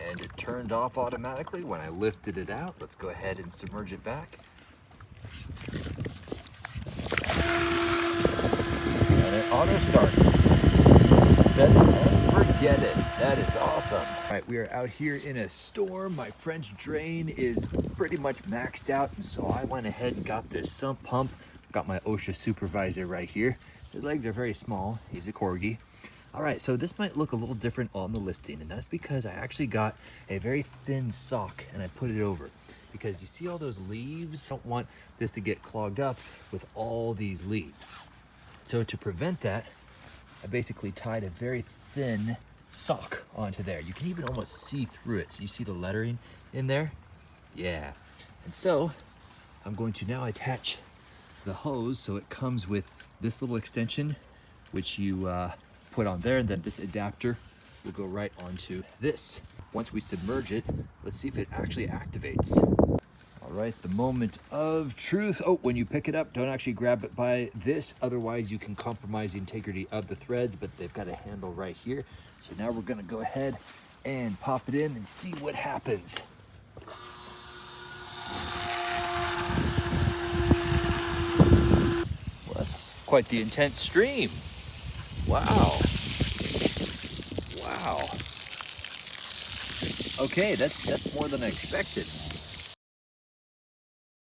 and it turned off automatically when I lifted it out. Let's go ahead and submerge it back. And it auto starts. Set it and forget it. That is awesome. All right, we are out here in a storm. My French drain is pretty much maxed out, and so I went ahead and got this sump pump. Got my OSHA supervisor right here. His legs are very small. He's a corgi. All right, so this might look a little different on the listing, and that's because I actually got a very thin sock and I put it over. Because you see all those leaves? I don't want this to get clogged up with all these leaves. So to prevent that, I basically tied a very thin sock onto there. You can even almost see through it. So you see the lettering in there? Yeah. And so I'm going to now attach the hose so it comes with this little extension, which you put on there, and then this adapter will go right onto this. Once we submerge it, let's see if it actually activates. All right, the moment of truth. Oh, when you pick it up, don't actually grab it by this, otherwise you can compromise the integrity of the threads, but they've got a handle right here. So now we're gonna go ahead and pop it in and see what happens. Well, that's quite the intense stream. Wow. Wow. Okay, that's more than I expected.